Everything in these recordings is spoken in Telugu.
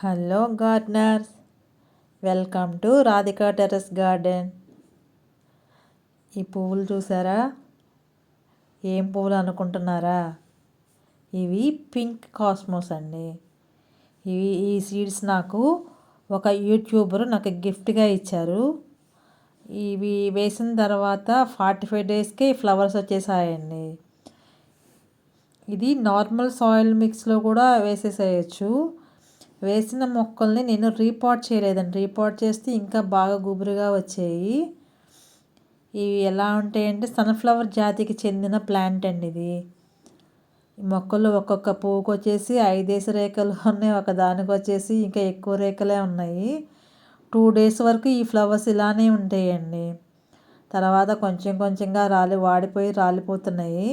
Hello gardeners, welcome to Radhika terrace garden. ఈ పువ్వులు చూసారా? ఏం పువ్వులు అనుకుంటున్నారా? ఇవి పింక్ కాస్మోస్ అండి. ఈ సీడ్స్ నాకు ఒక యూట్యూబర్ నాకు గిఫ్ట్గా ఇచ్చారు. ఇవి వేసిన తర్వాత 45 డేస్కే ఫ్లవర్స్ వచ్చేసాయండి. ఇది నార్మల్ సాయిల్ మిక్స్లో కూడా వేసేసేయచ్చు. వేసిన మొక్కల్ని నేను రీపాట్ చేయలేదండి. రీపాట్ చేస్తే ఇంకా బాగా గుబురుగా వచ్చాయి. ఇవి ఎలా ఉంటాయంటే సన్ఫ్లవర్ జాతికి చెందిన ప్లాంట్ అండి ఇది. ఈ మొక్కలు ఒక్కొక్క పువ్వుకి వచ్చేసి 5 రేఖలు ఉన్నాయి, ఒక దానికి వచ్చేసి ఇంకా ఎక్కువ రేఖలే ఉన్నాయి. 2 డేస్ వరకు ఈ ఫ్లవర్స్ ఇలానే ఉంటాయండి. తర్వాత కొంచెం కొంచెంగా వాడిపోయి రాలిపోతున్నాయి.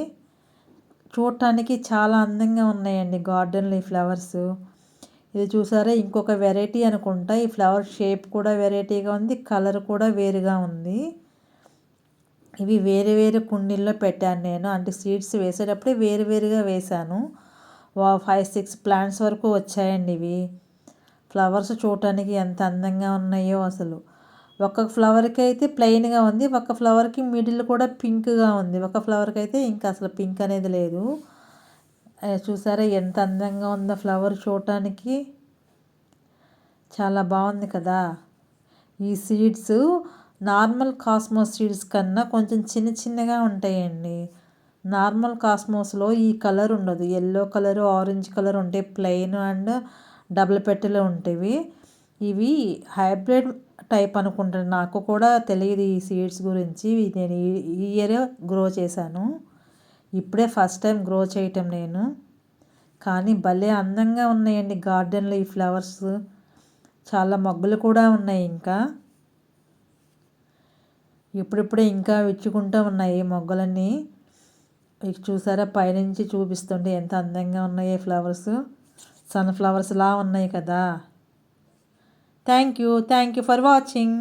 చూడటానికి చాలా అందంగా ఉన్నాయండి గార్డెన్లో ఈ ఫ్లవర్స్. ఇది చూసారా, ఇంకొక వెరైటీ అనుకుంటా. ఈ ఫ్లవర్ షేప్ కూడా వెరైటీగా ఉంది, కలర్ కూడా వేరుగా ఉంది. ఇవి వేరే వేరే కుండీల్లో పెట్టాను నేను. అంటే సీడ్స్ వేసేటప్పుడే వేరుగా వేశాను. 5-6 ప్లాంట్స్ వరకు వచ్చాయండి ఇవి. ఫ్లవర్స్ చూడటానికి ఎంత అందంగా ఉన్నాయో అసలు. ఒక్కొక్క ఫ్లవర్కి అయితే ప్లెయిన్గా ఉంది, ఒక ఫ్లవర్కి మిడిల్ కూడా పింక్గా ఉంది, ఒక ఫ్లవర్కి అయితే ఇంకా అసలు పింక్ అనేది లేదు. చూసారా ఎంత అందంగా ఉందో ఫ్లవర్ చూడటానికి. చాలా బాగుంది కదా. ఈ సీడ్స్ నార్మల్ కాస్మోస్ సీడ్స్ కన్నా కొంచెం చిన్నగా ఉంటాయండి. నార్మల్ కాస్మోస్లో ఈ కలర్ ఉండదు, ఎల్లో కలరు ఆరెంజ్ కలర్ ఉంటాయి, ప్లెయిన్ అండ్ డబుల్ పెట్టెలు ఉంటాయి. ఇవి హైబ్రిడ్ టైప్ అనుకుంటాను, నాకు కూడా తెలియదు ఈ సీడ్స్ గురించి. నేను ఈ ఇయరే గ్రో చేశాను, ఇప్పుడే ఫస్ట్ టైం గ్రో చేయటం నేను. కానీ భలే అందంగా ఉన్నాయండి గార్డెన్లో ఈ ఫ్లవర్స్. చాలా మొగ్గలు కూడా ఉన్నాయి, ఇంకా ఇప్పుడిప్పుడే ఇంకా విచ్చుకుంటూ ఉన్నాయి మొగ్గలన్నీ. చూసారా, పైనుంచి చూపిస్తుంటే ఎంత అందంగా ఉన్నాయి ఫ్లవర్స్. సన్ఫ్లవర్స్లా ఉన్నాయి కదా. Thank you for watching.